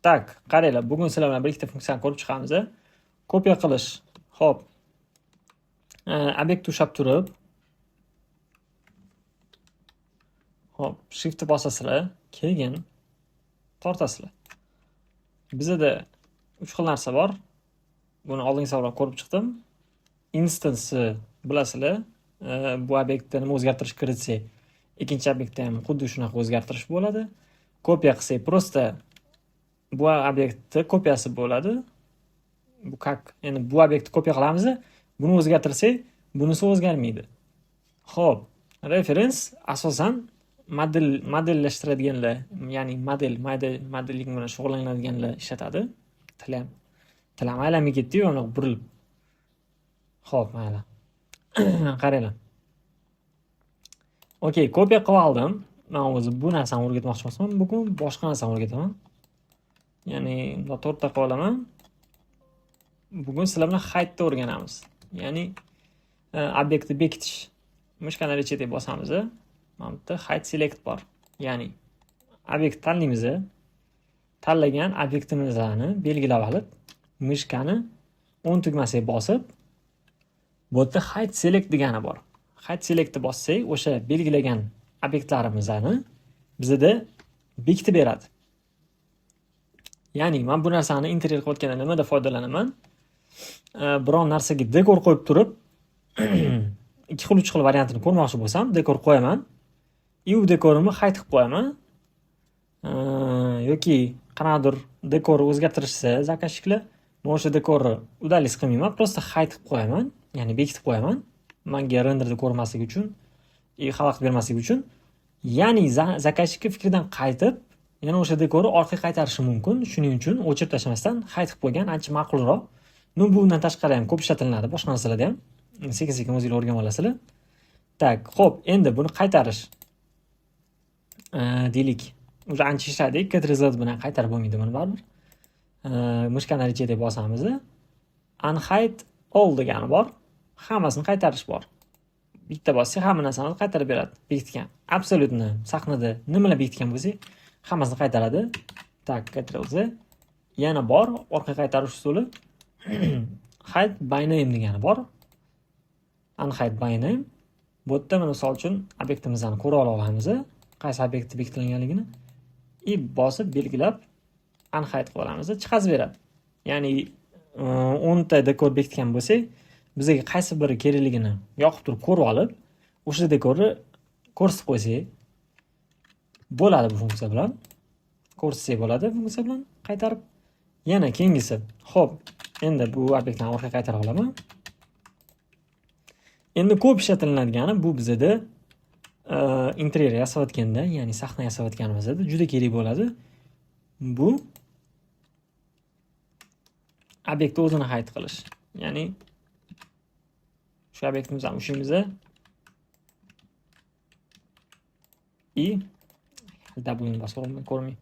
Tak, qaranglar, bugun sizlar bilan bir ikkita funksiyani ko'rib chiqamiz. Kopiya qilish. Xo'p. Obyekt ushlab turib, xo'p, shiftni bosasizlar, keyin tortasizlar. Bizda 3 xil narsa bor. Buni oldingi savolda ko'rib chiqdim. Instance bilasizlar, bu obyektda nima o'zgartirish kiritsak, ikkinchi obyektda ham xuddi shunaqa o'zgartirish bo'ladi. Kopiya qilsak, prosta bu obyektni kopiyasi bo'ladi. Bu как? Endi bu obyektni kopiya qilamiz, buni o'zgartirsak, bunisi o'zgarmaydi. Xo'p, reference asosan modellashtiradiganlar, ya'ni modellik bilan shug'ullanadiganlar ishlatadi. Tilam aylanmay ketdi-yu, uni burilib. Xo'p, mayli. Qaranglar. Okey, kopiya qilib oldim. Men o'zi bu narsani o'rgatmoqchi emasman. Bugun boshqa narsani o'rgataman. Ya'ni, bunda 4 ta qilib olaman. Bugun sizlar bilan hide o'rganamiz. Ya'ni obyektni bekitish. Mushkani rechete bosamiz. Mana bu hide select bor. Ya'ni obyekt tanlaymiz. Tanlagan obyektimizni belgilab olib, mushkani o'ng tugmasiga bosib, bu yerda hide select degani bor. Hide selectni bossak, o'sha belgilagan obyektlarimizni bizda bekitib beradi. Ya'ni men bu narsani interyer qilayotganda nimada foydalanaman? Biron narsaga dekor qo'yib turib, 2 xil 3 xil variantini ko'rmoqchi bo'lsam, dekor qo'yaman. U dekorimni hide qilib qo'yaman. Yoki qanaqadir dekor o'zgartirishsa, zakazchilar, men o'sha dekorni udalist qilmayman, prosta hide qilib qo'yaman, ya'ni bekitib qo'yaman. Menga renderda ko'rmasligi uchun, xalaqit bermasligi uchun. Ya'ni zakazchi fikridan qaytib, yana o'sha dekorni orqaga qaytarishi mumkin. Shuning uchun o'chirib tashlamasdan hide qilib qo'ygan ancha ma'qulroq. Bundan tashqari ham ko'p ishlatiladi, boshqa narsalarda ham. Sekin-sekin o'zingizlar o'rganib olasizlar. Tak, xo'p, endi buni qaytarish. Deylik, o'zi ancha ishladik, get result bilan qaytarib bo'lmaydi buni baribir. Mushkani rechete bosamiz. Unhide all degani bor. Hammasini qaytarish bor. Bitta bossak, hamma narsani qaytarib beradi. Bekitgan. Absolutni sahnada nimalar bekitgan bo'lsa, hammasini qaytaradi. Tak, get result. Yana bor, orqa qaytarish usuli. Hide by name degani bor. Unhide by name. Bu yerda men misol uchun obyektimizni ko'ra olamiz. Qaysi obyektda bekitilganligini bosib belgilab unhide qilib olamiz, chiqazib beradi. Ya'ni 10 ta dekor bekitgan bo'lsak, bizga qaysi biri kerakligini yoqib turib ko'rib olib, o'sha dekorni ko'rsatib qo'ysak bo'ladi bu funksiya bilan. Ko'rsatsak bo'ladi funksiya bilan qaytarib. Yana keyingisi. Xo'p, endi bu obyektni orqaga qaytarib olaman. Endi ko'p ishlatiladigani bu bizda interyer yasayotganda, ya'ni sahna yasayotganimizda juda kerak bo'ladi. Bu obyektni o'zini hide qilish. Ya'ni shu obyektimizni ham ushimizni W bosib ko'rmay.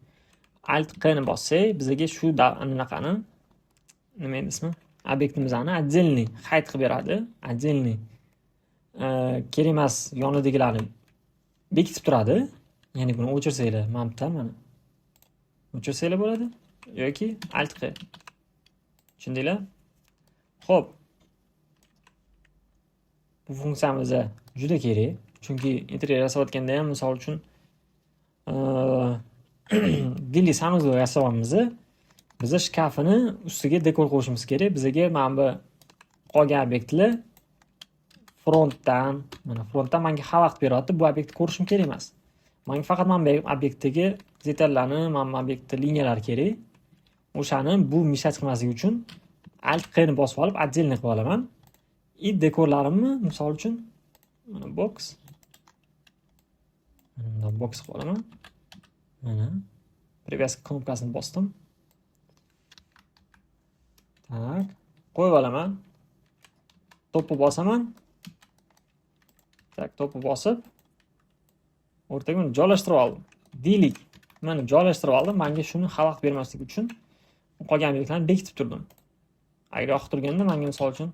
Alt Q ni bossak, bizga shu anaqani nima edi ismi? Obyektimizni отдельный hide qilib beradi. Отдельный kerak emas yonidagilarni bekitib turadi. Ya'ni buni o'chirsanglar, mana. O'chirsanglar bo'ladi yoki Alt Q. Tushundinglar? Xo'p. Bu funksiyamiz juda kerak, chunki interyer yasayotganda ham misol uchun dilli sanuzga yasayapmiz. Biz shkafini ustiga dekor qo'yishimiz kerak. Bizga mana bu qolgan obyektlar frontdan menga xalaqit beryapti. Bu obyektni ko'rishim kerak emas. Menga faqat mana bu obyektdagi detallarni, mana bu obyektda liniyalar kerak. O'shani bu mishat qilmasligi uchun Alt Q ni bosib olib, отдельный qilib olaman. Dekorlarimni misol uchun mana box. Mana box qilib olaman. Mana привязка knopkasini bosdim. Tak, qo'yib olaman. To'pni bosaman. Tak, to'pni bosib o'rtaga uni joylashtirib oldim. Deylik, mana joylashtirib oldim. Menga shuni xalaqit bermaslik uchun qolgan obyektlarni bekitib turdim. Agar yoqib turganda menga misol uchun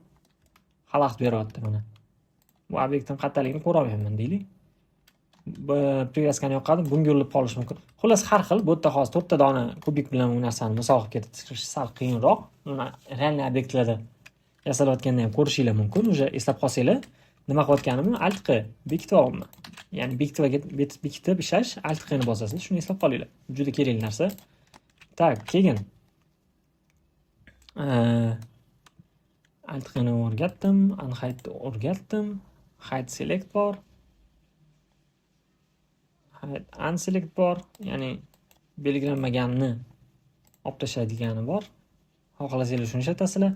xalaqit beryapti mana. Bu obyektning qattaligini ko'ra olmayman deylik. privyazkani yoqadi, bunga urilib qolishi mumkin. Xullas har xil. Bu yerda hozir 4 ta dona kubik bilan bu narsani misol qilib keltirish sal qiyinroq. Uni realniy obyektlarda yasalayotganda ham ko'rishinglar mumkin. Уже eslab qolsanglar, nima qilayotganimni alt q bekityapman. Ya'ni bekitib ishlash alt qni bosasiz, shuni eslab qolinglar. Juda kerakli narsa. Tak, keyin alt qni o'rgatdim, unhide o'rgatdim, hide select bor. Unselect bor, ya'ni belgilanmaganni olib tashlaydigani bor. Xohlasanglar shuni ishlatasizlar.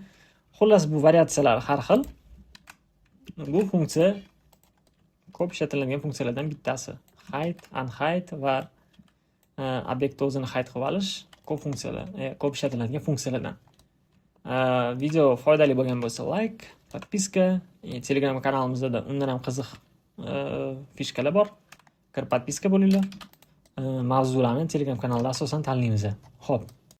Xullas bu variatsiyalar har xil. Bu funksiya ko'p ishlatiladigan funksiyalardan bittasi. Hide, unhide va obyektni o'zini hide qilib olish ko'p funksiyalar, ko'p ishlatiladigan funksiyalardan. Video foydali bo'lgan bo'lsa like, podpiska, Telegram kanalimizda undan ham qiziq fishkalar bor. Kirib podpiska bo'linglar. Mavzularni Telegram kanalida asosan tanlaymiz. Xo'p.